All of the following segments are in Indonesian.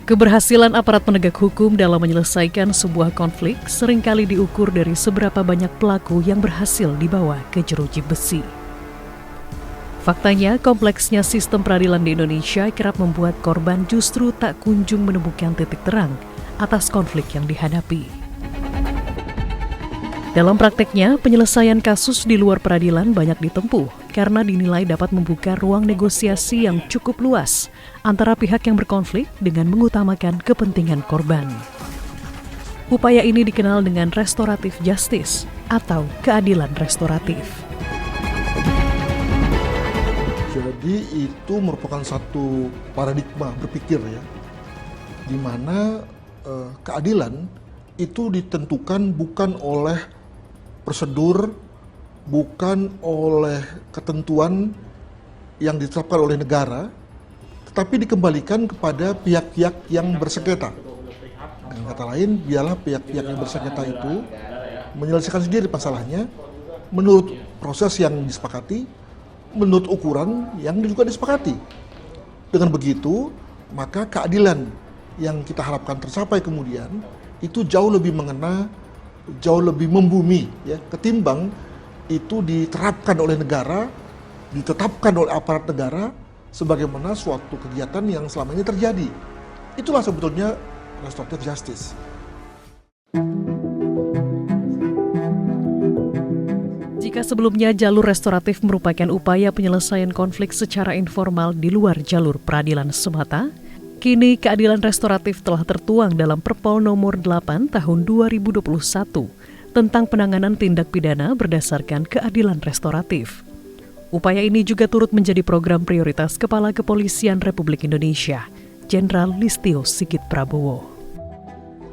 Keberhasilan aparat penegak hukum dalam menyelesaikan sebuah konflik seringkali diukur dari seberapa banyak pelaku yang berhasil dibawa ke jeruji besi. Faktanya, kompleksnya sistem peradilan di Indonesia kerap membuat korban justru tak kunjung menemukan titik terang atas konflik yang dihadapi. Dalam prakteknya, penyelesaian kasus di luar peradilan banyak ditempuh karena dinilai dapat membuka ruang negosiasi yang cukup luas antara pihak yang berkonflik dengan mengutamakan kepentingan korban. Upaya ini dikenal dengan restoratif justice atau keadilan restoratif. Jadi itu merupakan satu paradigma berpikir ya, di mana keadilan itu ditentukan bukan oleh prosedur, bukan oleh ketentuan yang ditetapkan oleh negara, tetapi dikembalikan kepada pihak-pihak yang bersengketa. Dengan kata lain, biarlah pihak-pihak yang bersengketa itu menyelesaikan sendiri masalahnya menurut proses yang disepakati, menurut ukuran yang juga disepakati. Dengan begitu, maka keadilan yang kita harapkan tercapai kemudian itu jauh lebih mengena, jauh lebih membumi ya, ketimbang itu diterapkan oleh negara, ditetapkan oleh aparat negara sebagaimana suatu kegiatan yang selama ini terjadi. Itulah sebetulnya restoratif justice. Jika sebelumnya jalur restoratif merupakan upaya penyelesaian konflik secara informal di luar jalur peradilan semata, kini keadilan restoratif telah tertuang dalam Perpol nomor 8 tahun 2021 tentang penanganan tindak pidana berdasarkan keadilan restoratif. Upaya ini juga turut menjadi program prioritas Kepala Kepolisian Republik Indonesia, Jenderal Listio Sigit Prabowo.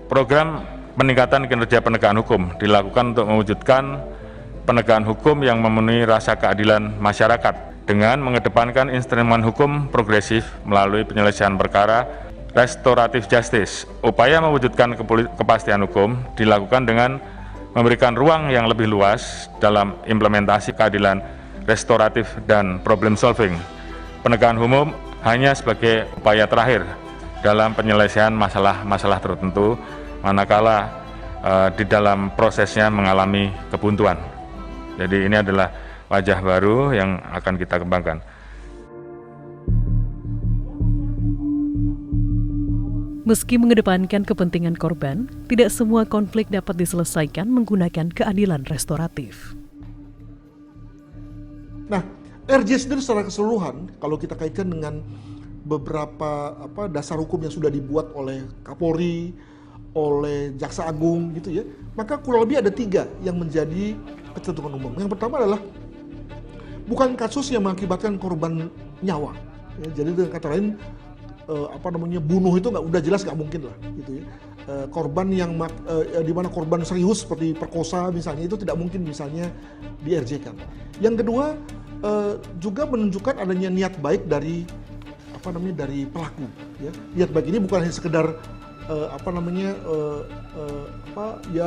Program peningkatan kinerja penegakan hukum dilakukan untuk mewujudkan penegakan hukum yang memenuhi rasa keadilan masyarakat dengan mengedepankan instrumen hukum progresif melalui penyelesaian perkara restoratif justice. Upaya mewujudkan kepastian hukum dilakukan dengan memberikan ruang yang lebih luas dalam implementasi keadilan restoratif dan problem solving. Penegakan hukum hanya sebagai upaya terakhir dalam penyelesaian masalah-masalah tertentu manakala di dalam prosesnya mengalami kebuntuan. Jadi ini adalah wajah baru yang akan kita kembangkan. Meski mengedepankan kepentingan korban, tidak semua konflik dapat diselesaikan menggunakan keadilan restoratif. Nah, RJ sendiri secara keseluruhan, kalau kita kaitkan dengan beberapa dasar hukum yang sudah dibuat oleh Kapolri, oleh Jaksa Agung gitu ya, maka kurang lebih ada 3 yang menjadi ketentuan umum. Yang pertama adalah bukan kasus yang mengakibatkan korban nyawa. Ya, jadi dengan kata lain, bunuh itu udah jelas nggak mungkin lah, gitu ya. Korban yang di mana korban serius seperti perkosa misalnya itu tidak mungkin misalnya di RJ-kan. Yang kedua juga menunjukkan adanya niat baik dari dari pelaku. Ya. Niat baik ini bukan hanya sekedar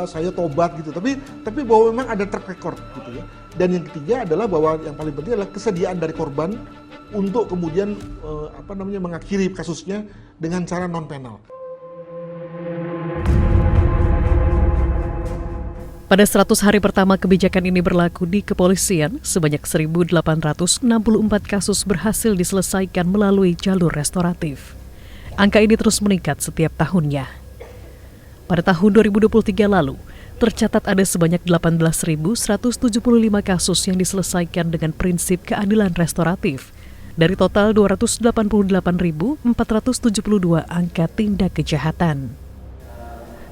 saya tobat gitu, tapi bahwa memang ada track record gitu ya. Dan yang ketiga adalah bahwa yang paling penting adalah kesediaan dari korban untuk kemudian mengakhiri kasusnya dengan cara non penal. Pada 100 hari pertama kebijakan ini berlaku di kepolisian, sebanyak 1.864 kasus berhasil diselesaikan melalui jalur restoratif. Angka ini terus meningkat setiap tahunnya. Pada tahun 2023 lalu, tercatat ada sebanyak 18.175 kasus yang diselesaikan dengan prinsip keadilan restoratif, dari total 288.472 angka tindak kejahatan.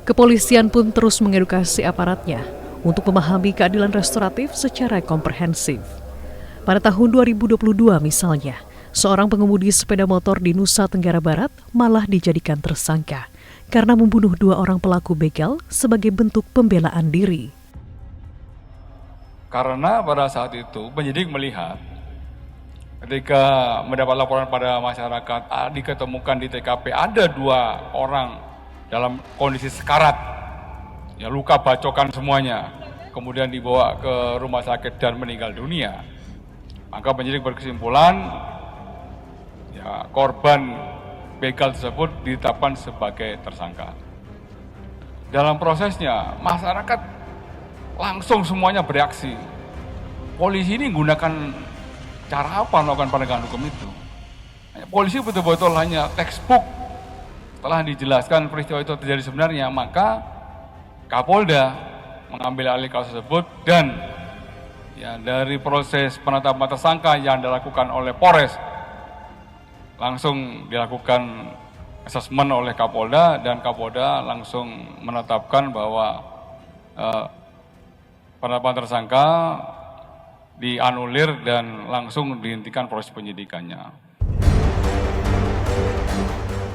Kepolisian pun terus mengedukasi aparatnya untuk memahami keadilan restoratif secara komprehensif. Pada tahun 2022 misalnya, seorang pengemudi sepeda motor di Nusa Tenggara Barat malah dijadikan tersangka karena membunuh 2 orang pelaku begal sebagai bentuk pembelaan diri. Karena pada saat itu penyidik melihat ketika mendapat laporan pada masyarakat diketemukan di TKP ada 2 orang dalam kondisi sekarat, ya luka bacokan semuanya, kemudian dibawa ke rumah sakit dan meninggal dunia. Maka penyidik berkesimpulan, ya korban begal tersebut ditetapkan sebagai tersangka. Dalam prosesnya, masyarakat langsung semuanya bereaksi. Polisi ini menggunakan cara apa melakukan penegakan hukum itu? Polisi betul-betul hanya textbook. Setelah dijelaskan peristiwa itu terjadi sebenarnya, maka Kapolda mengambil alih kasus tersebut dan ya dari proses penetapan tersangka yang dilakukan oleh Polres langsung dilakukan asesmen oleh Kapolda dan Kapolda langsung menetapkan bahwa penetapan tersangka dianulir dan langsung dihentikan proses penyidikannya.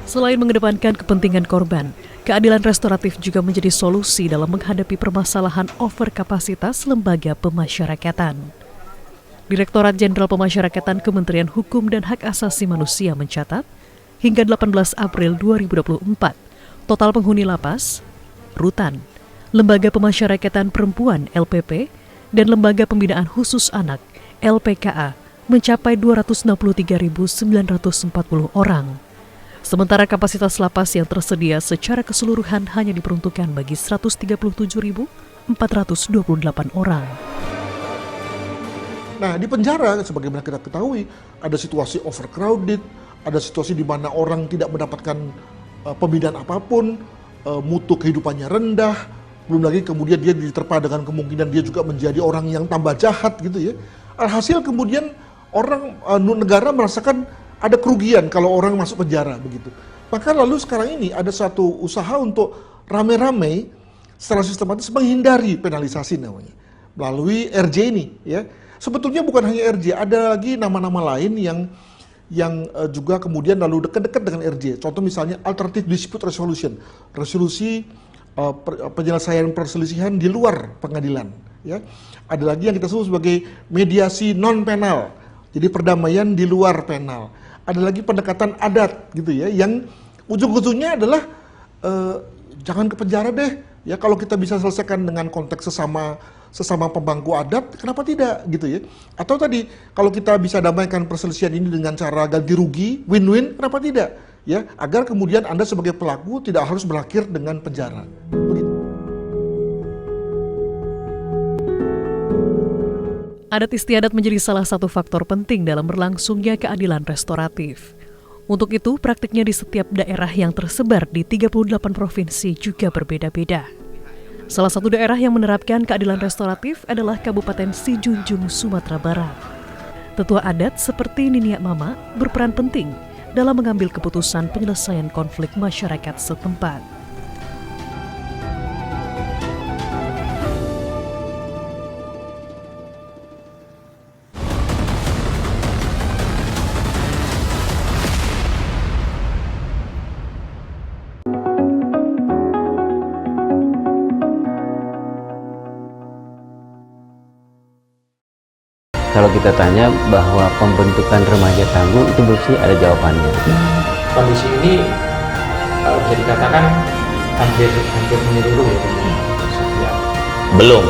Selain mengedepankan kepentingan korban, keadilan restoratif juga menjadi solusi dalam menghadapi permasalahan overkapasitas lembaga pemasyarakatan. Direktorat Jenderal Pemasyarakatan Kementerian Hukum dan Hak Asasi Manusia mencatat, hingga 18 April 2024, total penghuni lapas, rutan, lembaga pemasyarakatan perempuan LPP, dan lembaga pembinaan khusus anak LPKA mencapai 263.940 orang. Sementara kapasitas lapas yang tersedia secara keseluruhan hanya diperuntukkan bagi 137.428 orang. Nah, di penjara, sebagaimana kita ketahui, ada situasi overcrowded, ada situasi di mana orang tidak mendapatkan pembinaan apapun, mutu kehidupannya rendah, belum lagi kemudian dia diterpa dengan kemungkinan dia juga menjadi orang yang tambah jahat gitu ya. Alhasil kemudian orang negara merasakan ada kerugian kalau orang masuk penjara begitu. Maka lalu sekarang ini ada satu usaha untuk rame-rame secara sistematis menghindari penalisasi namanya melalui RJ ini ya. Sebetulnya bukan hanya RJ, ada lagi nama-nama lain yang juga kemudian lalu dekat-dekat dengan RJ. Contoh misalnya Alternative Dispute Resolution, resolusi penyelesaian perselisihan di luar pengadilan ya. Ada lagi yang kita sebut sebagai mediasi non penal, jadi perdamaian di luar penal. Ada lagi pendekatan adat gitu ya, yang ujung-ujungnya adalah jangan ke penjara deh ya, kalau kita bisa selesaikan dengan konteks sesama pemangku adat, kenapa tidak gitu ya. Atau tadi kalau kita bisa damaikan perselisihan ini dengan cara ganti rugi, win-win, kenapa tidak ya, agar kemudian Anda sebagai pelaku tidak harus berakhir dengan penjara. Begitu. Adat istiadat menjadi salah satu faktor penting dalam berlangsungnya keadilan restoratif. Untuk itu, praktiknya di setiap daerah yang tersebar di 38 provinsi juga berbeda-beda. Salah satu daerah yang menerapkan keadilan restoratif adalah Kabupaten Sijunjung, Sumatera Barat. Tetua adat seperti Niniak Mama berperan penting dalam mengambil keputusan penyelesaian konflik masyarakat setempat. Kalau kita tanya bahwa pembentukan remaja tangguh itu bersih ada jawabannya. Kondisi ini bisa dikatakan hampir menyeluruh ya. Belum.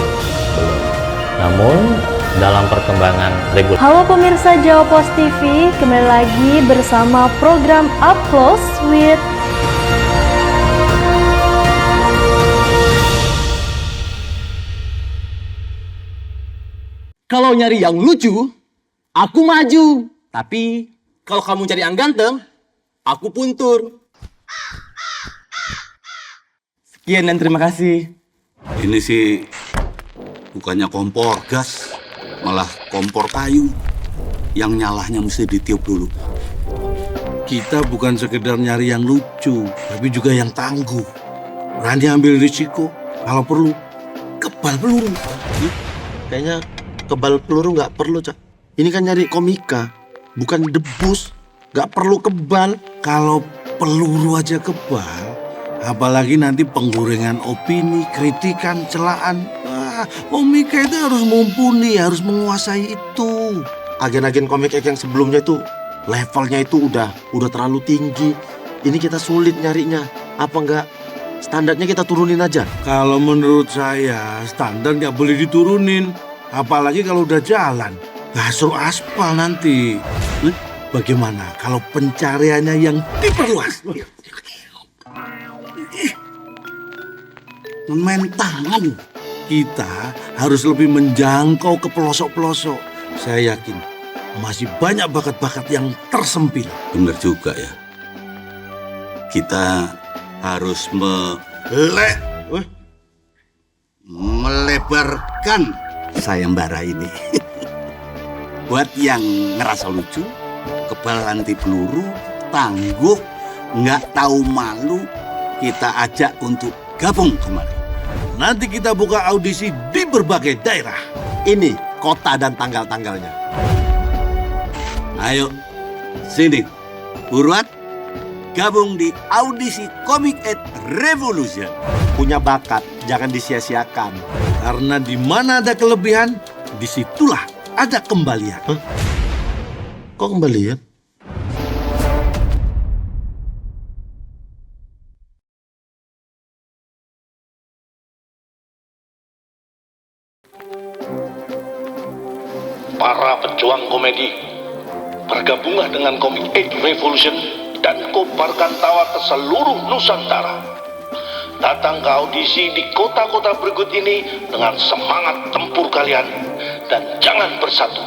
Namun dalam perkembangan regulasi. Halo pemirsa Jawa Post TV, kembali lagi bersama program Up Close with Kalau nyari yang lucu, aku maju. Tapi kalau kamu cari yang ganteng, aku puntur. Sekian dan terima kasih. Ini sih bukannya kompor gas, malah kompor kayu. Yang nyalahnya mesti ditiup dulu. Kita bukan sekedar nyari yang lucu, tapi juga yang tangguh. Berani ambil risiko, kalau perlu kebal peluru. Kayaknya kebal peluru nggak perlu, Cak. Ini kan nyari komika, bukan debus. Nggak perlu kebal. Kalau peluru aja kebal, apalagi nanti penggorengan opini, kritikan, celaan. Komika itu harus mumpuni, harus menguasai itu. Agen-agen komik yang sebelumnya itu levelnya itu udah terlalu tinggi. Ini kita sulit nyarinya. Apa nggak standarnya kita turunin aja? Kalau menurut saya standar nggak boleh diturunin. Apalagi kalau udah jalan, nggak suruh aspal nanti. bagaimana kalau pencariannya yang diperluas? Main tangan. Kita harus lebih menjangkau ke pelosok-pelosok. Saya yakin masih banyak bakat-bakat yang tersempil. Benar juga ya. Kita harus melebarkan sayembara ini. Buat yang ngerasa lucu, kebal anti peluru, tangguh, nggak tahu malu, kita ajak untuk gabung kemarin. Nanti kita buka audisi di berbagai daerah. Ini kota dan tanggal-tanggalnya. Ayo, sini, buruan, gabung di audisi Comic Ed Revolution. Punya bakat, jangan disia-siakan. Karena di mana ada kelebihan, disitulah ada kembalian. Hah? Kok kembalian? Para pejuang komedi, bergabunglah dengan Comic Ed Revolution dan kobarkan tawa ke seluruh Nusantara. Datang ke audisi di kota-kota berikut ini dengan semangat tempur kalian dan jangan bersatu,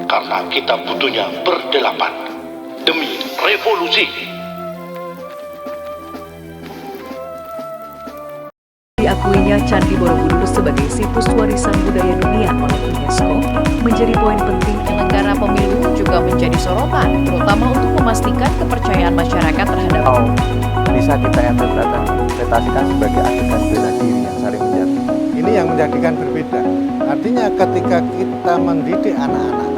karena kita butuhnya berdelapan demi revolusi. Diakuinya Candi Borobudur sebagai situs warisan budaya dunia oleh UNESCO menjadi poin penting. Penyelenggara pemilu juga menjadi sorotan, terutama untuk memastikan kepercayaan masyarakat terhadap bisa kita interpretasikan sebagai adegan bela diri yang saling menjadi. Ini yang menjadikan berbeda. Artinya ketika kita mendidik anak-anak,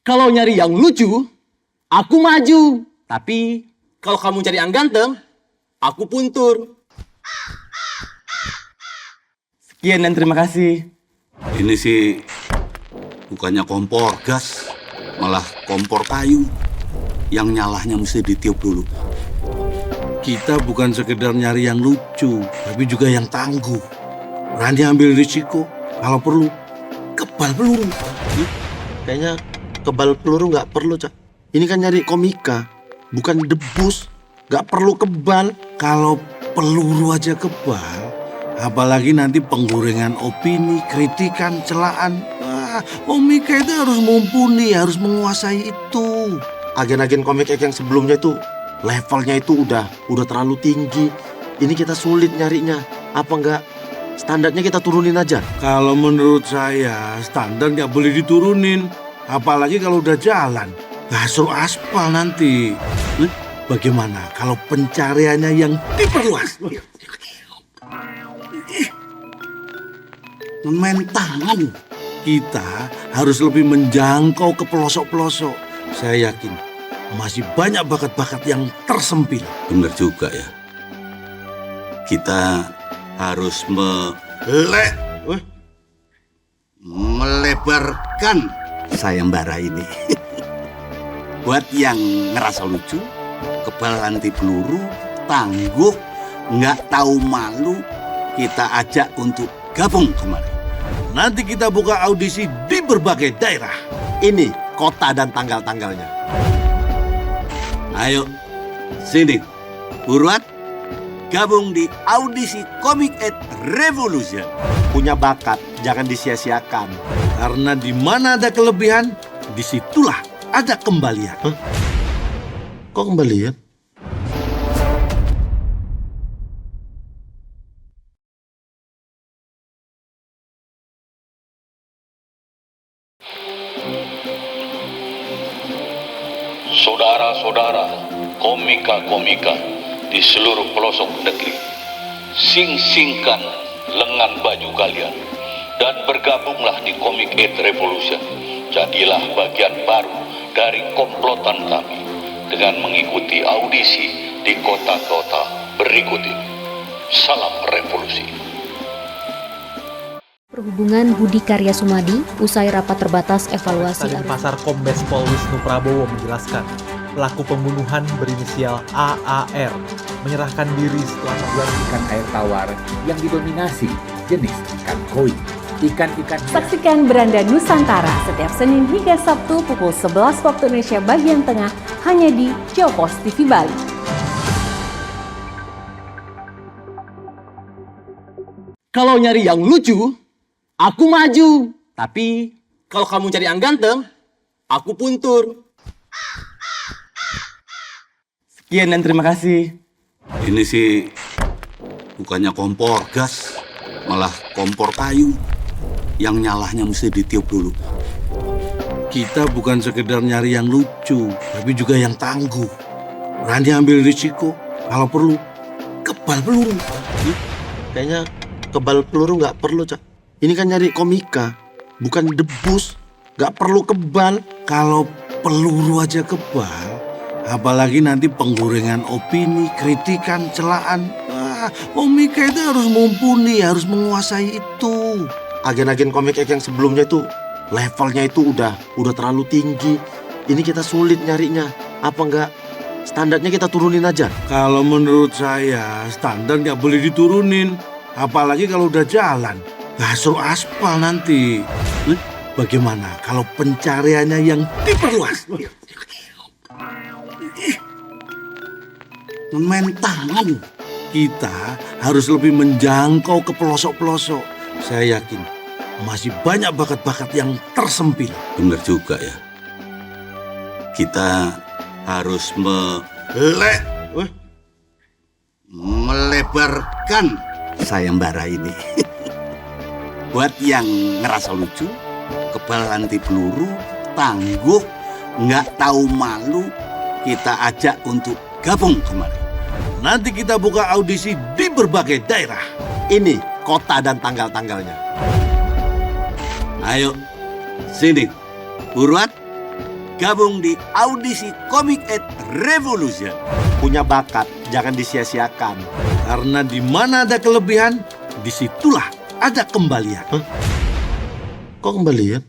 Kalau nyari yang lucu, aku maju. Tapi kalau kamu cari yang ganteng, aku puntur. Sekian dan terima kasih. Ini sih bukannya kompor gas, malah kompor kayu. Yang nyalahnya mesti ditiup dulu. Kita bukan sekedar nyari yang lucu, tapi juga yang tangguh. Berani ambil risiko, kalau perlu kebal peluru. Kayaknya kebal peluru nggak perlu, Cak. Ini kan nyari komika, bukan debus. Nggak perlu kebal. Kalau peluru aja kebal, apalagi nanti penggorengan opini, kritikan, celaan. Komika itu harus mumpuni, harus menguasai itu. Agen-agen komik yang sebelumnya itu levelnya itu udah terlalu tinggi. Ini kita sulit nyarinya. Apa enggak standarnya kita turunin aja? Kalau menurut saya standar nggak boleh diturunin. Apalagi kalau udah jalan. Suruh aspal nanti. Bagaimana kalau pencariannya yang diperluas? Main tangan. Kita harus lebih menjangkau ke pelosok-pelosok. Saya yakin masih banyak bakat-bakat yang tersempil. Benar juga ya. Kita harus melebarkan sayembara ini. Buat yang ngerasa lucu, kebal anti peluru, tangguh, nggak tahu malu, kita ajak untuk gabung kemarin. Nanti kita buka audisi di berbagai daerah. Ini kota dan tanggal-tanggalnya. Ayo, sini, buruan, gabung di audisi Comic Ed Revolution. Punya bakat, jangan disia-siakan. Karena di mana ada kelebihan, disitulah ada kembalian. Hah? Kok kembalian? Saudara-saudara, komika-komika di seluruh pelosok negeri, sing-singkan lengan baju kalian dan bergabunglah di Comic Ed Revolution. Jadilah bagian baru dari komplotan kami dengan mengikuti audisi di kota-kota berikut ini. Salam revolusi. Perhubungan Budi Karya Sumadi usai rapat terbatas evaluasi Pasar Kombes Pol Wisnu Prabowo menjelaskan pelaku pembunuhan berinisial AAR menyerahkan diri setelah membuat ikan air tawar yang didominasi jenis ikan koi. ikan-ikan. Saksikan Beranda Nusantara setiap Senin hingga Sabtu pukul 11 waktu Indonesia bagian tengah hanya di Jawapos TV Bali. Kalau nyari yang lucu, aku maju. Tapi kalau kamu cari yang ganteng, aku puntur. Sekian dan terima kasih. Ini sih bukannya kompor gas, malah kompor kayu. Yang nyalahnya mesti ditiup dulu. Kita bukan sekedar nyari yang lucu, tapi juga yang tangguh. Berani ambil risiko, kalau perlu kebal peluru. Kayaknya kebal peluru nggak perlu, Cak. Ini kan nyari komika, bukan debus. Nggak perlu kebal. Kalau peluru aja kebal, apalagi nanti penggorengan opini, kritikan, celaan. Komika itu harus mumpuni, harus menguasai itu. Agen-agen komik yang sebelumnya itu levelnya itu udah terlalu tinggi. Ini kita sulit nyarinya. Apa enggak standarnya kita turunin aja? Kalau menurut saya standar nggak boleh diturunin, apalagi kalau udah jalan. Gasol aspal nanti. Bagaimana kalau pencariannya yang diperluas? Main tangan. Kita harus lebih menjangkau ke pelosok-pelosok. Saya yakin masih banyak bakat-bakat yang tersempil. Benar juga ya. Kita harus melebarkan sayembara ini. Buat yang ngerasa lucu, kebal anti peluru, tangguh, nggak tahu malu, kita ajak untuk gabung kemarin. Nanti kita buka audisi di berbagai daerah. Ini kota dan tanggal-tanggalnya. Ayo, sini. Buruan, gabung di audisi Comic Aid Revolution. Punya bakat, jangan disia-siakan. Karena di mana ada kelebihan, disitulah ada kembalian. Kok kembalian?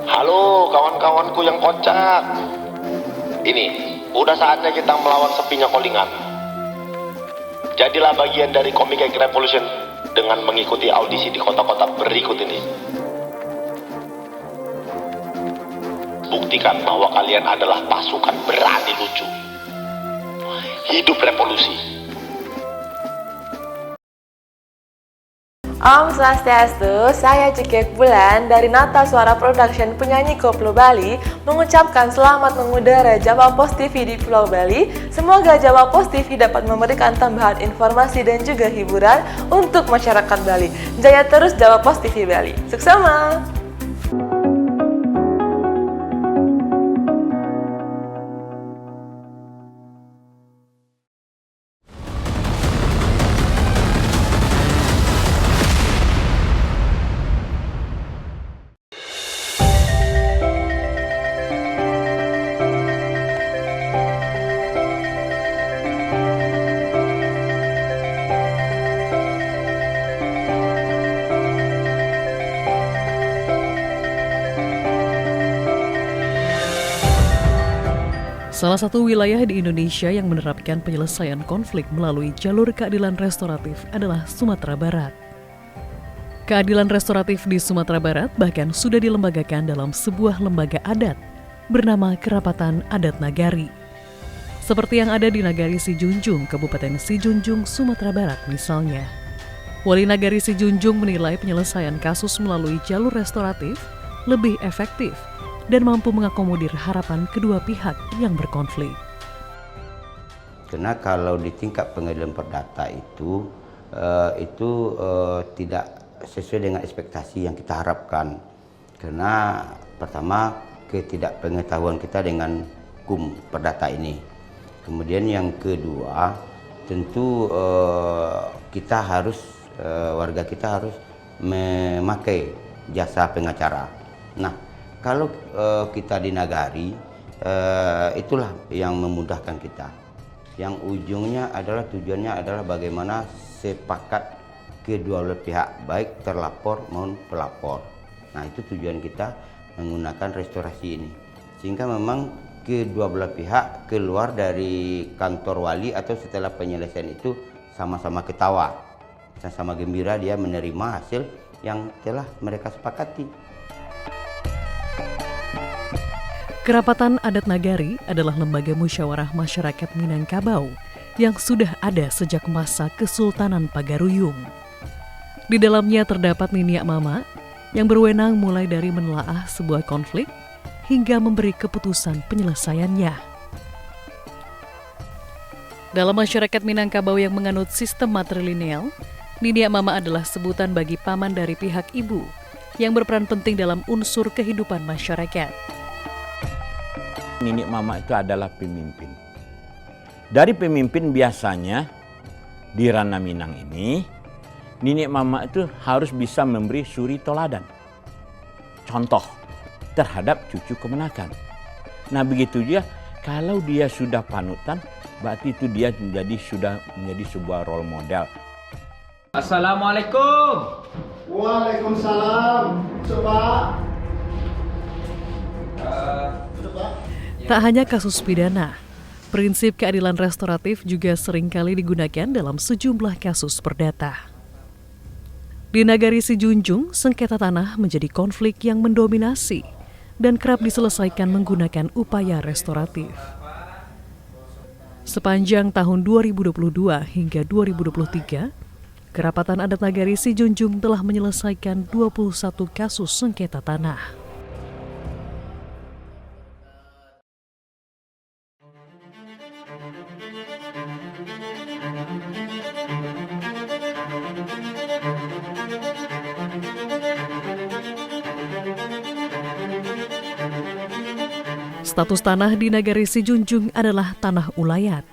Halo kawan-kawanku yang kocak. Ini, udah saatnya kita melawan sepinya callingan. Jadilah bagian dari Comic Aid Revolution dengan mengikuti audisi di kota-kota berikut ini. Buktikan bahwa kalian adalah pasukan berani lucu. Hidup revolusi. Om Swastiastu, saya Cikek Bulan dari Nata Suara Production penyanyi Koplo Bali mengucapkan selamat mengudara Jawapos TV di Pulau Bali. Semoga Jawapos TV dapat memberikan tambahan informasi dan juga hiburan untuk masyarakat Bali. Jaya terus Jawapos TV Bali. Suksema! Salah satu wilayah di Indonesia yang menerapkan penyelesaian konflik melalui jalur keadilan restoratif adalah Sumatera Barat. Keadilan restoratif di Sumatera Barat bahkan sudah dilembagakan dalam sebuah lembaga adat bernama Kerapatan Adat Nagari. Seperti yang ada di Nagari Sijunjung, Kabupaten Sijunjung, Sumatera Barat misalnya. Wali Nagari Sijunjung menilai penyelesaian kasus melalui jalur restoratif lebih efektif dan mampu mengakomodir harapan kedua pihak yang berkonflik. Karena kalau di tingkat pengadilan perdata itu tidak sesuai dengan ekspektasi yang kita harapkan. Karena pertama ketidakpengetahuan kita dengan hukum perdata ini. Kemudian yang kedua tentu kita harus warga kita harus memakai jasa pengacara. Nah, kalau kita di Nagari, itulah yang memudahkan kita. Yang ujungnya adalah tujuannya adalah bagaimana sepakat kedua belah pihak, baik terlapor maupun pelapor. Nah, itu tujuan kita menggunakan restorasi ini. Sehingga memang kedua belah pihak keluar dari kantor wali atau setelah penyelesaian itu sama-sama ketawa, sama-sama gembira dia menerima hasil yang telah mereka sepakati. Kerapatan Adat Nagari adalah lembaga musyawarah masyarakat Minangkabau yang sudah ada sejak masa Kesultanan Pagaruyung. Di dalamnya terdapat Niniak Mama yang berwenang mulai dari menelaah sebuah konflik hingga memberi keputusan penyelesaiannya. Dalam masyarakat Minangkabau yang menganut sistem matrilineal, Niniak Mama adalah sebutan bagi paman dari pihak ibu yang berperan penting dalam unsur kehidupan masyarakat. Niniak Mama itu adalah pemimpin. Dari pemimpin biasanya di ranah Minang ini, Niniak Mama itu harus bisa memberi suri toladan, contoh terhadap cucu kemenakan. Nah begitu juga kalau dia sudah panutan, berarti itu dia sudah menjadi sebuah role model. Assalamualaikum. Waalaikumsalam. Coba. Tak hanya kasus pidana, prinsip keadilan restoratif juga seringkali digunakan dalam sejumlah kasus perdata. Di Nagari Sijunjung, sengketa tanah menjadi konflik yang mendominasi dan kerap diselesaikan menggunakan upaya restoratif. Sepanjang tahun 2022 hingga 2023, Kerapatan Adat Nagari Sijunjung telah menyelesaikan 21 kasus sengketa tanah. Status tanah di Nagari Sijunjung adalah tanah ulayat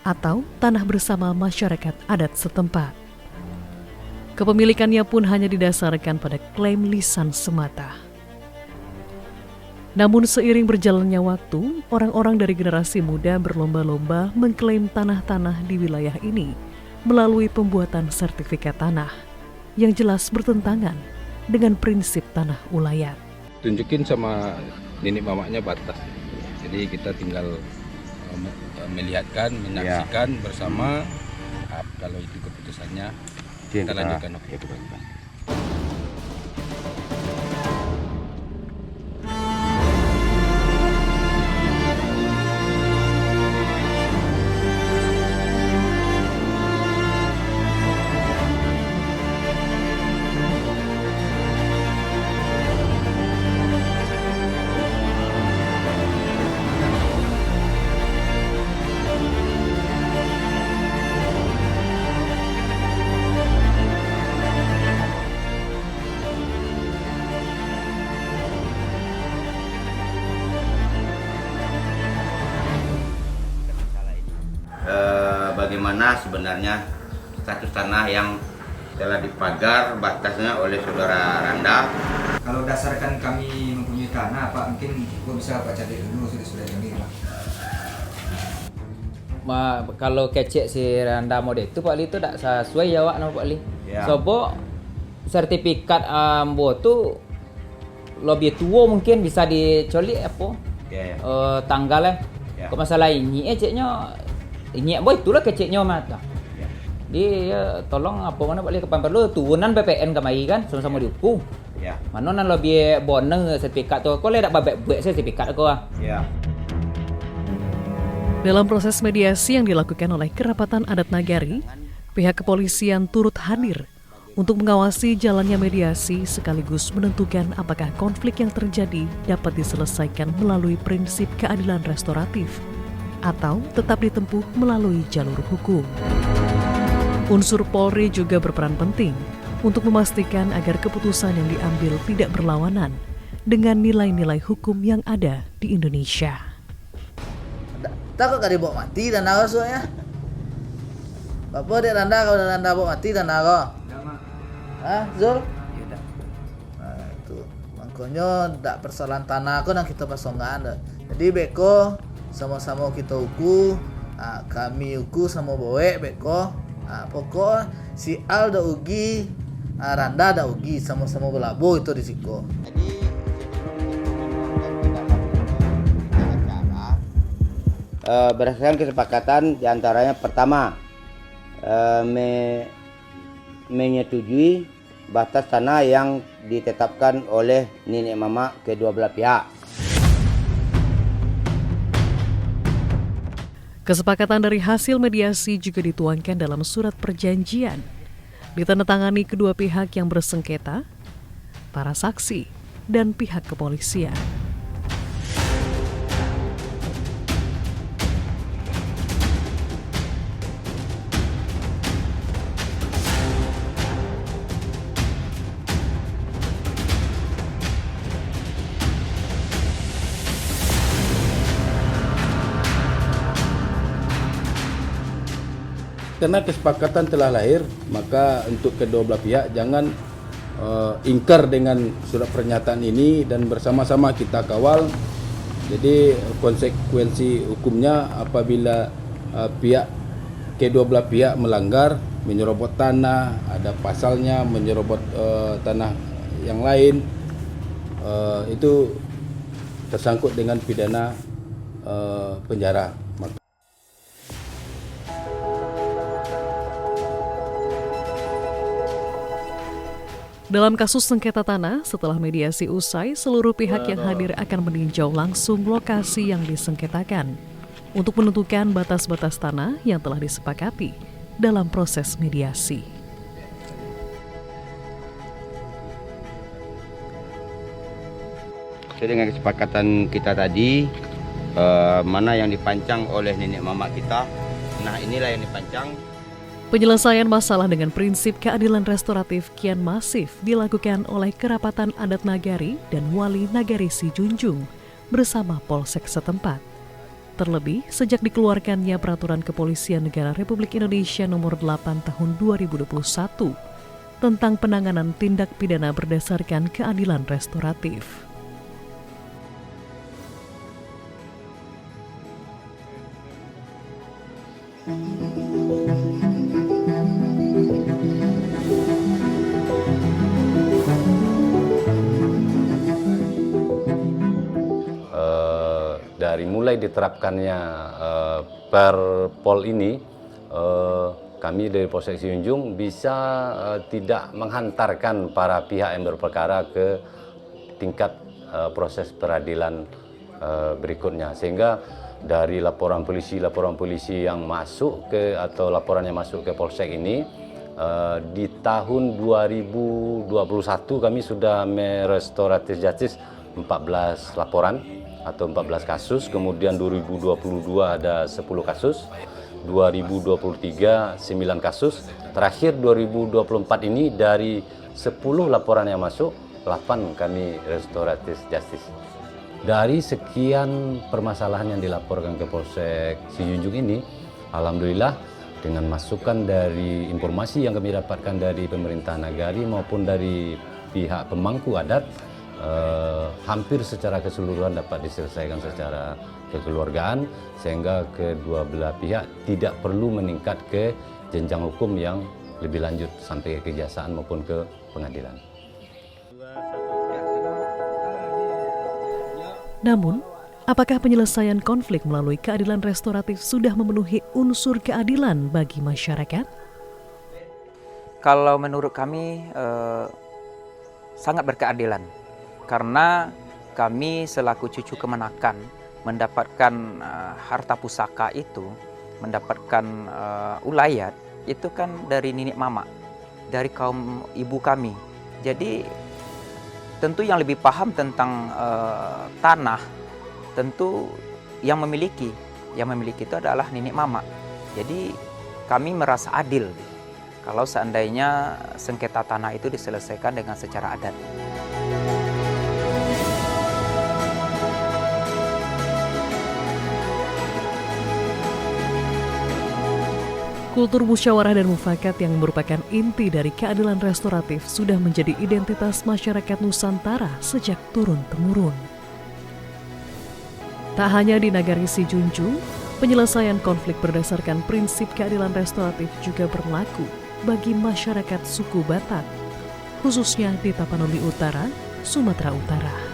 atau tanah bersama masyarakat adat setempat. Kepemilikannya pun hanya didasarkan pada klaim lisan semata. Namun seiring berjalannya waktu, orang-orang dari generasi muda berlomba-lomba mengklaim tanah-tanah di wilayah ini melalui pembuatan sertifikat tanah yang jelas bertentangan dengan prinsip tanah ulayat. Tunjukin sama Niniak Mamanya batas. Jadi kita tinggal melihatkan, menyaksikan bersama. Kalau itu keputusannya kita lanjutkan. Bagaimana sebenarnya status tanah yang telah dipagar batasnya oleh saudara Randa. Kalau dasarkan kami mempunyai tanah, Pak, mungkin gua bisa baca dulu sudah kami. Kalau kecek si Randa mode itu Pak Li itu tak sesuai jawab nama Pak Li. Ya. Sobo sertifikat ambo tu lebih tua mungkin bisa dicolik apa? Ya. Tanggalnya. Ya. Kok masalah ini ceknya ini boy itulah keceknya mata. Ya. Dia tolong apa mana Pak Li kapan perlu turunan PPN kemari kan sama-sama dihukum. Ya. Mana nan lebih boneng sertifikat tu. Kau le dak babek buat sertifikat aku ah. Ya. Dalam proses mediasi yang dilakukan oleh Kerapatan Adat Nagari, pihak kepolisian turut hadir untuk mengawasi jalannya mediasi sekaligus menentukan apakah konflik yang terjadi dapat diselesaikan melalui prinsip keadilan restoratif atau tetap ditempuh melalui jalur hukum. Unsur Polri juga berperan penting untuk memastikan agar keputusan yang diambil tidak berlawanan dengan nilai-nilai hukum yang ada di Indonesia. Takut gak dibawa mati dan naro soalnya. Bapak dia Randa kalau Randa bawa mati dan naro. Hah, Zul? Nah, itu. Makanya tak persoalan tanah aku dan kita pasongan. Jadi beko sama-sama kita uku, kami uku sama boe beko. Pokok si Al da ugi, Randa da ugi sama-sama berlabuh itu di siko. Jadi berdasarkan kesepakatan diantaranya pertama menyetujui batas tanah yang ditetapkan oleh nenek mama kedua belah pihak. Kesepakatan dari hasil mediasi juga dituangkan dalam surat perjanjian, ditandatangani kedua pihak yang bersengketa, para saksi, dan pihak kepolisian. Karena kesepakatan telah lahir, maka untuk kedua belah pihak jangan ingkar dengan surat pernyataan ini dan bersama-sama kita kawal. Jadi konsekuensi hukumnya apabila kedua belah pihak melanggar, menyerobot tanah, ada pasalnya menyerobot tanah yang lain, itu tersangkut dengan pidana penjara. Dalam kasus sengketa tanah, setelah mediasi usai, seluruh pihak yang hadir akan meninjau langsung lokasi yang disengketakan untuk menentukan batas-batas tanah yang telah disepakati dalam proses mediasi. Dengan kesepakatan kita tadi, mana yang dipancang oleh nenek mama kita, nah inilah yang dipancang. Penyelesaian masalah dengan prinsip keadilan restoratif kian masif dilakukan oleh kerapatan adat Nagari dan wali Nagari Sijunjung bersama Polsek setempat. Terlebih, sejak dikeluarkannya Peraturan Kepolisian Negara Republik Indonesia Nomor 8 Tahun 2021 tentang penanganan tindak pidana berdasarkan keadilan restoratif. Dari mulai diterapkannya Perpol ini, kami dari Polsek Sijunjung bisa tidak menghantarkan para pihak yang berperkara ke tingkat proses peradilan berikutnya, sehingga dari laporan polisi yang masuk ke atau laporan yang masuk ke Polsek ini, di tahun 2021 kami sudah merestoratif justice 14 laporan atau 14 kasus, kemudian 2022 ada 10 kasus, 2023 9 kasus, terakhir 2024 ini dari 10 laporan yang masuk, 8 kami restoratif justice. Dari sekian permasalahan yang dilaporkan ke Polsek Sijunjung ini, alhamdulillah dengan masukan dari informasi yang kami dapatkan dari pemerintah Nagari maupun dari pihak pemangku adat, hampir secara keseluruhan dapat diselesaikan secara kekeluargaan, sehingga kedua belah pihak tidak perlu meningkat ke jenjang hukum yang lebih lanjut sampai ke kejaksaan maupun ke pengadilan. Namun, apakah penyelesaian konflik melalui keadilan restoratif sudah memenuhi unsur keadilan bagi masyarakat? Kalau menurut kami sangat berkeadilan. Karena kami selaku cucu kemenakan mendapatkan harta pusaka itu, mendapatkan ulayat, itu kan dari nenek mama, dari kaum ibu kami. Jadi tentu yang lebih paham tentang tanah, tentu yang memiliki itu adalah nenek mama. Jadi kami merasa adil kalau seandainya sengketa tanah itu diselesaikan dengan secara adat. Kultur musyawarah dan mufakat yang merupakan inti dari keadilan restoratif sudah menjadi identitas masyarakat Nusantara sejak turun-temurun. Tak hanya di Nagari Sijunjung, penyelesaian konflik berdasarkan prinsip keadilan restoratif juga berlaku bagi masyarakat suku Batak, khususnya di Tapanuli Utara, Sumatera Utara.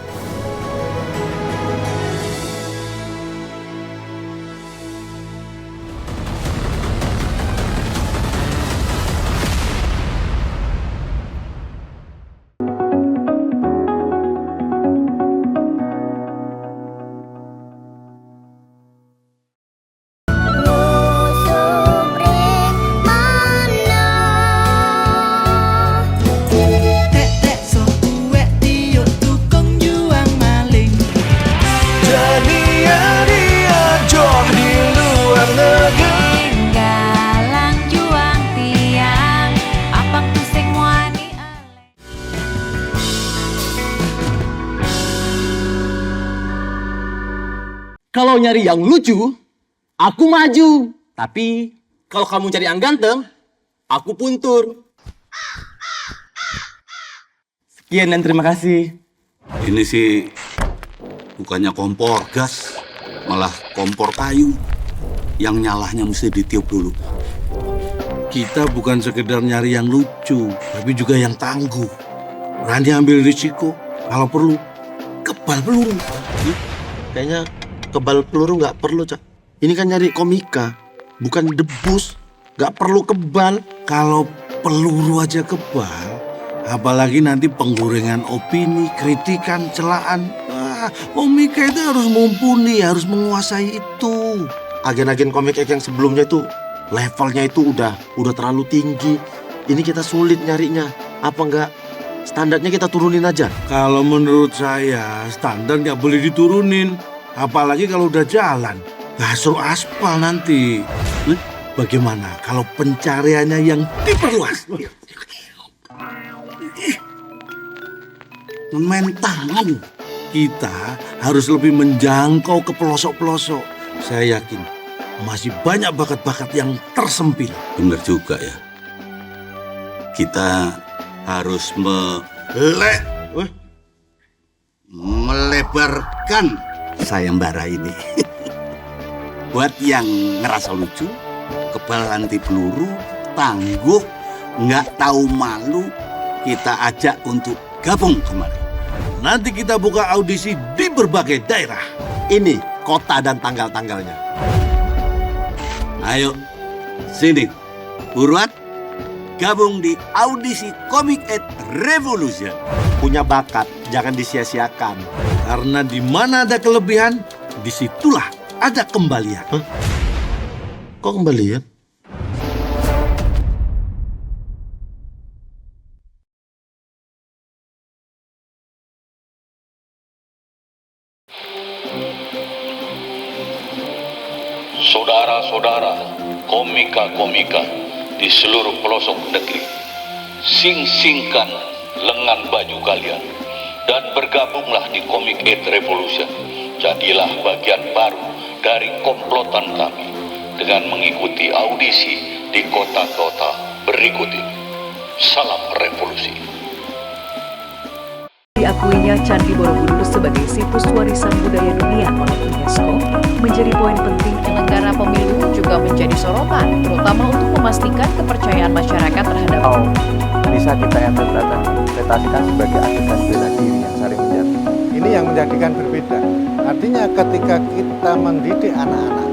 Kalau nyari yang lucu, aku maju. Tapi kalau kamu cari yang ganteng, aku puntur. Sekian dan terima kasih. Ini sih bukannya kompor gas, malah kompor kayu. Yang nyalahnya mesti ditiup dulu. Kita bukan sekedar nyari yang lucu, tapi juga yang tangguh. Berani ambil risiko, kalau perlu kebal peluru. Kayaknya kebal peluru nggak perlu, Cak. Ini kan nyari komika, bukan debus. Nggak perlu kebal. Kalau peluru aja kebal, apalagi nanti penggorengan opini, kritikan, celaan. Komika itu harus mumpuni, harus menguasai itu. Agen-agen komik yang sebelumnya itu levelnya itu udah terlalu tinggi. Ini kita sulit nyarinya. Apa enggak standarnya kita turunin aja? Kalau menurut saya standar nggak boleh diturunin, apalagi kalau udah jalan. Suruh aspal nanti. Bagaimana kalau pencariannya yang diperluas? Main tangan. Kita harus lebih menjangkau ke pelosok-pelosok. Saya yakin masih banyak bakat-bakat yang tersempil. Benar juga ya. Kita harus melebarkan sayembara ini. Buat yang ngerasa lucu, kebal anti peluru, tangguh, nggak tahu malu, kita ajak untuk gabung kemari. Nanti kita buka audisi di berbagai daerah. Ini kota dan tanggal-tanggalnya. Ayo, sini. Buruan, gabung di audisi Comic Aid Revolution. Punya bakat, jangan disia-siakan. Karena di mana ada kelebihan, disitulah ada kembalian. Kok kembalian? Saudara-saudara, komika-komika di seluruh pelosok negeri, sing-singkan lengan baju kalian dan bergabunglah di Comic Aid Revolution. Jadilah bagian baru dari komplotan kami dengan mengikuti audisi di kota-kota berikut ini. Salam revolusi. Diakuinya Candi Borobudur sebagai situs warisan budaya dunia oleh UNESCO menjadi poin penting. Penyelenggara pemilu juga menjadi sorotan, terutama untuk memastikan kepercayaan masyarakat terhadap bisa kita interpretasikan sebagai adegan bela diri yang saling menjadi. Ini yang menjadikan berbeda. Artinya ketika kita mendidik anak-anak,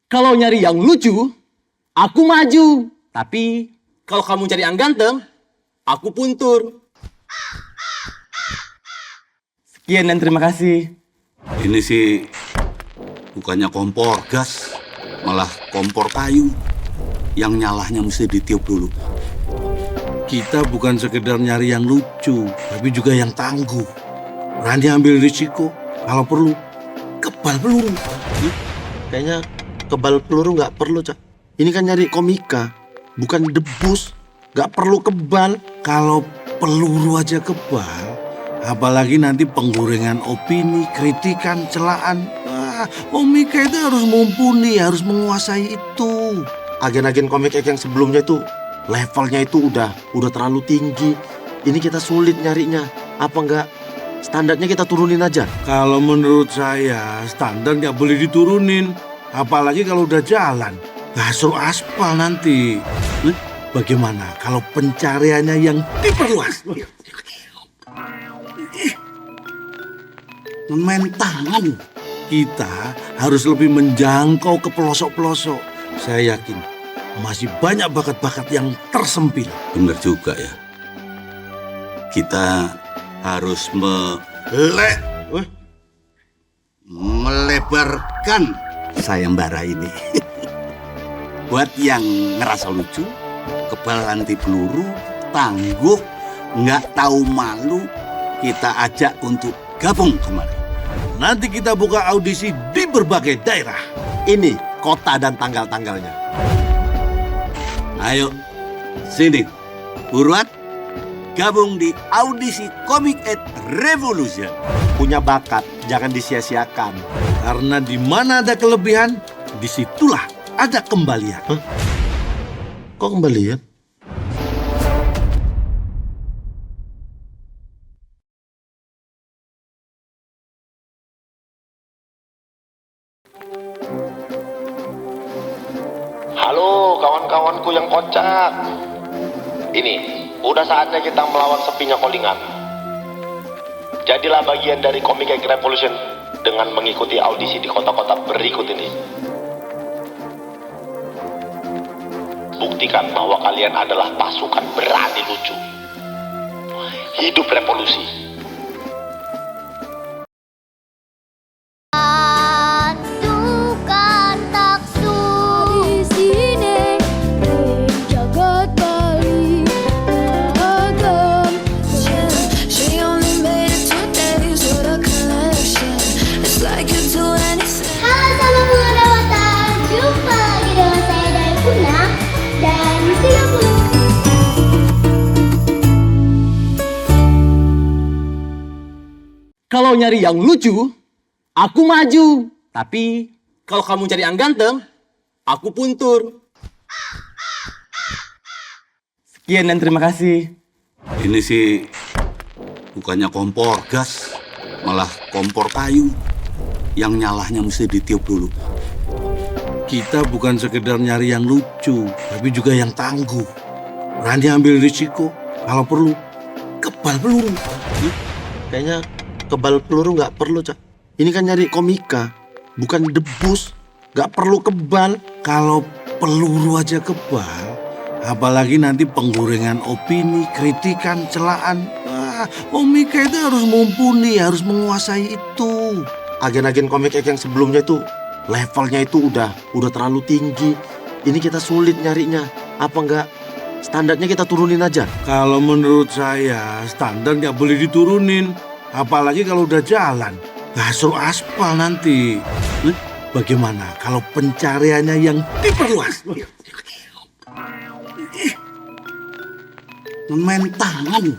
kalau nyari yang lucu, aku maju. Tapi kalau kamu cari yang ganteng, aku puntur. Sekian dan terima kasih. Ini sih bukannya kompor gas, malah kompor kayu. Yang nyalahnya mesti ditiup dulu. Kita bukan sekedar nyari yang lucu, tapi juga yang tangguh. Berani ambil risiko, kalau perlu kebal peluru. Kayaknya kebal peluru nggak perlu, Cak. Ini kan nyari komika, bukan debus. Nggak perlu kebal. Kalau peluru aja kebal, apalagi nanti penggorengan opini, kritikan, celaan. Komika itu harus mumpuni, harus menguasai itu. Agen-agen komik yang sebelumnya itu levelnya itu udah terlalu tinggi. Ini kita sulit nyarinya. Apa enggak standarnya kita turunin aja? Kalau menurut saya standar nggak boleh diturunin, apalagi kalau udah jalan. Suruh aspal nanti. Bagaimana kalau pencariannya yang diperluas? Main tangan. Kita harus lebih menjangkau ke pelosok-pelosok. Saya yakin masih banyak bakat-bakat yang tersempil. Benar juga ya. Kita harus melebarkan sayembara ini. Buat yang ngerasa lucu, kebal anti peluru, tangguh, nggak tahu malu, kita ajak untuk gabung kemari. Nanti kita buka audisi di berbagai daerah. Ini kota dan tanggal-tanggalnya. Ayo, sini. Buruan, gabung di audisi Comic Aid Revolution. Punya bakat, jangan disia-siakan. Karena di mana ada kelebihan, disitulah ada kembalian. Kok kembalian? Halo kawan-kawanku yang kocak. Ini, udah saatnya kita melawan sepinya callingan. Jadilah bagian dari Comic Aid Revolution dengan mengikuti audisi di kota-kota berikut ini. Buktikan bahwa kalian adalah pasukan berani lucu. Hidup revolusi. Kalau nyari yang lucu, aku maju. Tapi kalau kamu cari yang ganteng, aku puntur. Sekian dan terima kasih. Ini sih bukannya kompor gas, malah kompor kayu. Yang nyalahnya mesti ditiup dulu. Kita bukan sekedar nyari yang lucu, tapi juga yang tangguh. Berani ambil risiko, kalau perlu kebal peluru. Kayaknya kebal peluru nggak perlu, Cak. Ini kan nyari komika, bukan debus. Nggak perlu kebal. Kalau peluru aja kebal, apalagi nanti penggorengan opini, kritikan, celaan. Komika itu harus mumpuni, harus menguasai itu. Agen-agen komik yang sebelumnya itu levelnya itu udah terlalu tinggi. Ini kita sulit nyarinya. Apa nggak standarnya kita turunin aja? Kalau menurut saya standar nggak boleh diturunin. Apalagi kalau udah jalan, gasol aspal nanti. Bagaimana kalau pencariannya yang diperluas? Main tangan.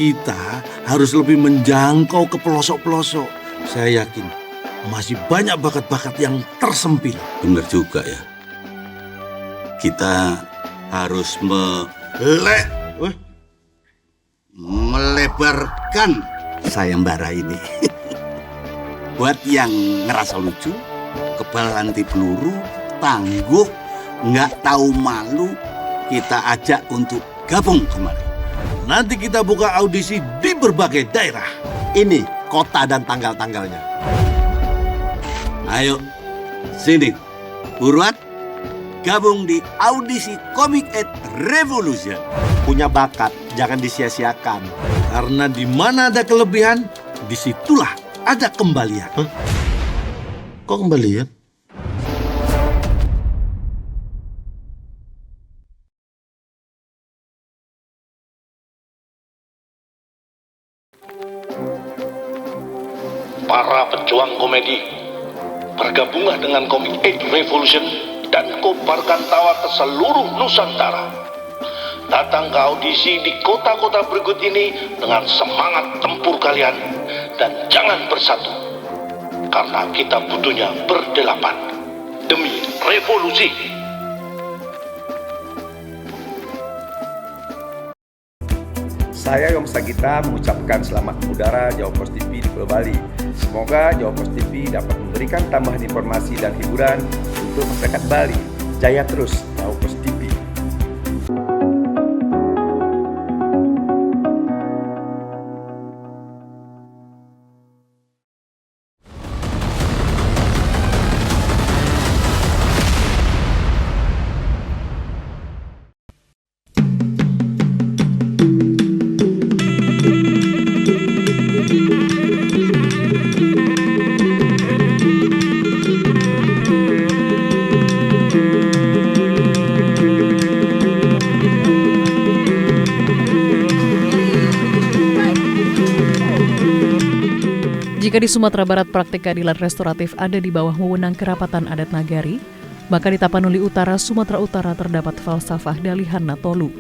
Kita harus lebih menjangkau ke pelosok-pelosok. Saya yakin masih banyak bakat-bakat yang tersempil. Benar juga ya. Kita harus melebarkan sayembara ini. Buat yang ngerasa lucu, kebal anti peluru, tangguh, nggak tahu malu, kita ajak untuk gabung kemari. Nanti kita buka audisi di berbagai daerah. Ini kota dan tanggal-tanggalnya. Ayo, sini, buruan, gabung di audisi Comic Aid Revolution. Punya bakat, jangan disia-siakan. Karena di mana ada kelebihan, disitulah ada kembalian. Kok kembalian? Para pejuang komedi, bergabunglah dengan Comic Aid Revolution dan kobarkan tawa ke seluruh Nusantara. Datang ke audisi di kota-kota berikut ini dengan semangat tempur kalian dan jangan bersatu, karena kita butuhnya berdelapan demi revolusi. Saya Yom Sagita mengucapkan selamat mengudara Jawa Post TV di Pulau Bali. Semoga Jawa Post TV dapat memberikan tambahan informasi dan hiburan untuk masyarakat Bali. Jaya terus Jawa Post TV. Jika di Sumatera Barat praktik keadilan restoratif ada di bawah wewenang Kerapatan Adat Nagari, maka di Tapanuli Utara, Sumatera Utara terdapat falsafah Dalihan Natolu.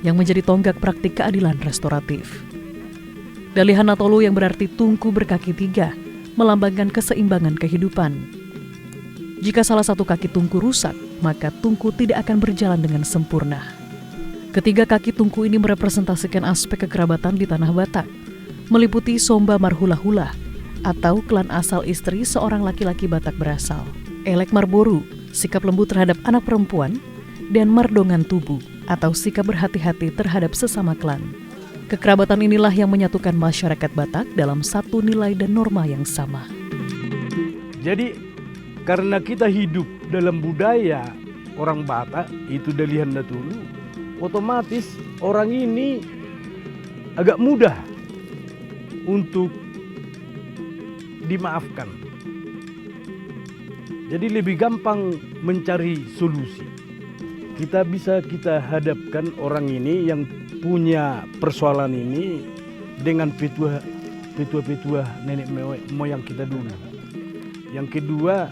yang menjadi tonggak praktik keadilan restoratif. Dalihan Natolu yang berarti tungku berkaki 3 melambangkan keseimbangan kehidupan. Jika salah satu kaki tungku rusak, maka tungku tidak akan berjalan dengan sempurna. Ketiga kaki tungku ini merepresentasikan aspek kekerabatan di tanah Batak, meliputi Somba Marhula-Hula atau klan asal istri seorang laki-laki Batak berasal, Elek Marboru, sikap lembut terhadap anak perempuan, dan Mardongan Tubu atau sikap berhati-hati terhadap sesama klan. Kekerabatan inilah yang menyatukan masyarakat Batak dalam satu nilai dan norma yang sama. Jadi karena kita hidup dalam budaya orang Batak, itu Dalihan Natolu, otomatis orang ini agak mudah untuk dimaafkan. Jadi lebih gampang mencari solusi. Kita hadapkan orang ini yang punya persoalan ini dengan petua nenek moyang kita dulu. Yang kedua,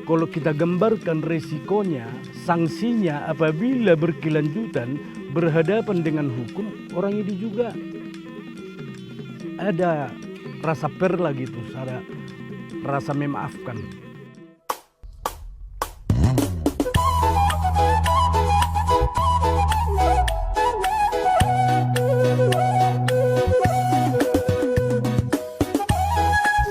kalau kita gambarkan resikonya, sanksinya apabila berkelanjutan berhadapan dengan hukum, orang ini juga ada rasa perla gitu, ada rasa memaafkan.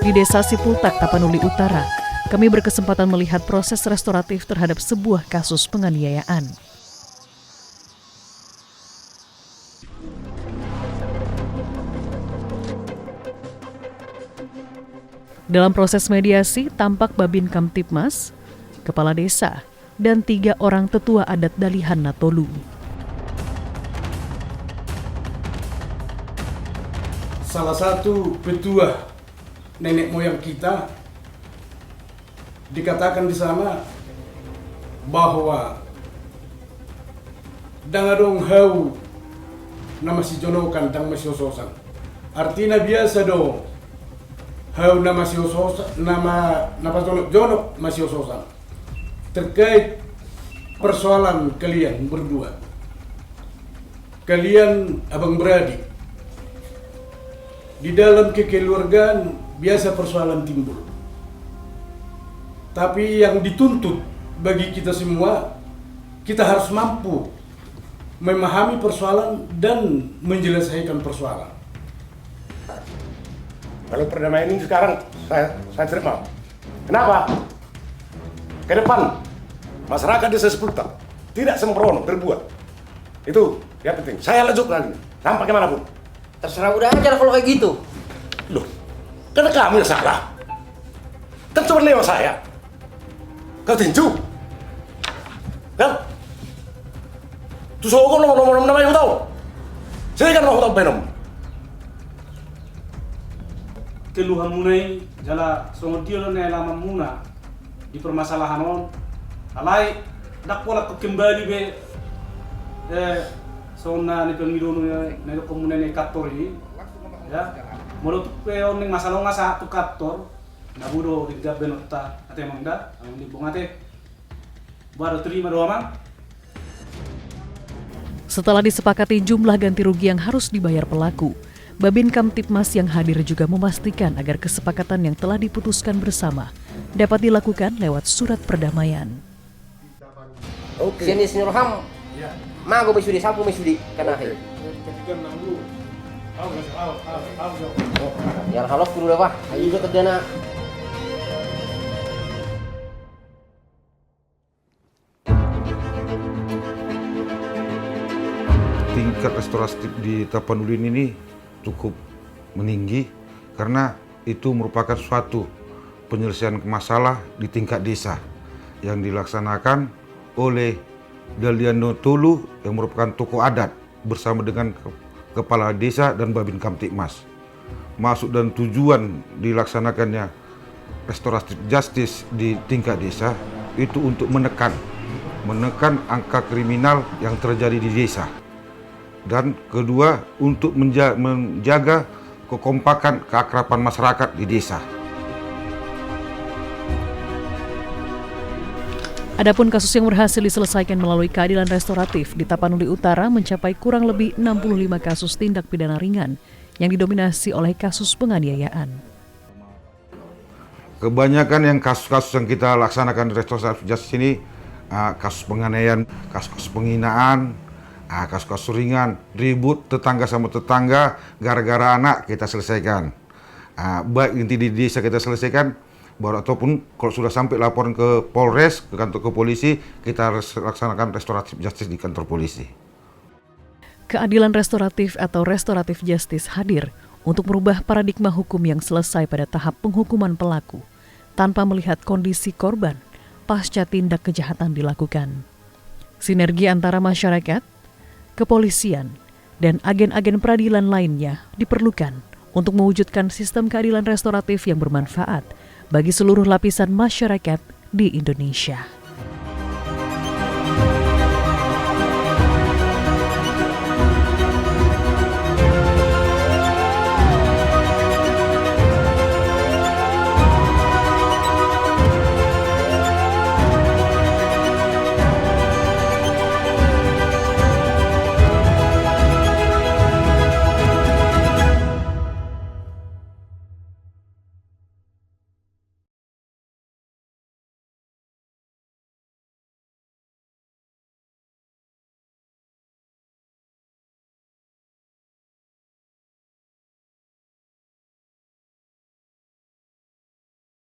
Di Desa Sipultak, Tapanuli Utara, kami berkesempatan melihat proses restoratif terhadap sebuah kasus penganiayaan. Dalam proses mediasi, tampak Babin Kamtipmas, kepala desa, dan 3 orang tetua adat Dalihan Natolu. Salah satu petua nenek moyang kita dikatakan di sana bahwa dangadong hau nama si jonokan dang masiososan. Artinya biasa dong hau nama masiososan, nama jonok masiososan terkait persoalan kalian berdua. Kalian abang beradik. Di dalam kekeluargaan biasa persoalan timbul. Tapi yang dituntut bagi kita semua, kita harus mampu memahami persoalan dan menyelesaikan persoalan. Kalau perdamaian ini sekarang saya terima. Kenapa? Ke depan masyarakat desa Sipultak tidak sembrono berbuat. Itu yang penting. Saya lanjutkan sampai kemanapun. Terserah udah aja kalau kayak gitu. Loh, karena kamu yang salah. Kan cuma lewat saya. Kau tinju. Kan? Tu sokong nomor nama yang tahu. Saya kan mau tahu penom. Keluhan munai jala songodio lo ne lama muna di permasalahan on. Alai dak pola kembali be sona ni pemilu ne komune ne kantor ini. Ya. Mulut peon ning masalah ngasa tu kantor. Nabudo digab benota ate mangda ang dibungate baru terima doang. Setelah disepakati jumlah ganti rugi yang harus dibayar pelaku, Babin Kamtipmas yang hadir juga memastikan agar kesepakatan yang telah diputuskan bersama dapat dilakukan lewat surat perdamaian. Oke. Sini Senior Ham. Ya. Mago besudi sapu besudi kanahe. Ya halus dulu dah, Pak. Ayo juga terdana. Tingkat restoratif di Tapanuli ini cukup meninggi karena itu merupakan suatu penyelesaian masalah di tingkat desa yang dilaksanakan oleh Dalihan Natolu yang merupakan tokoh adat bersama dengan kepala desa dan Babin Kamtipmas. Maksud dan tujuan dilaksanakannya restoratif justice di tingkat desa itu untuk menekan angka kriminal yang terjadi di desa. Dan kedua, untuk menjaga kekompakan, keakraban masyarakat di desa. Adapun kasus yang berhasil diselesaikan melalui keadilan restoratif di Tapanuli Utara mencapai kurang lebih 65 kasus tindak pidana ringan yang didominasi oleh kasus penganiayaan. Kebanyakan yang kasus-kasus yang kita laksanakan di restoratif justice ini kasus penganiayaan, kasus penghinaan, kasus-kasus ringan, ribut tetangga sama tetangga gara-gara anak kita selesaikan. Baik inti di desa kita selesaikan, baru ataupun kalau sudah sampai laporan ke Polres, ke kantor ke polisi, kita laksanakan restoratif justice di kantor polisi. Keadilan restoratif atau restoratif justice hadir untuk merubah paradigma hukum yang selesai pada tahap penghukuman pelaku tanpa melihat kondisi korban pasca tindak kejahatan dilakukan. Sinergi antara masyarakat, kepolisian, dan agen-agen peradilan lainnya diperlukan untuk mewujudkan sistem keadilan restoratif yang bermanfaat bagi seluruh lapisan masyarakat di Indonesia.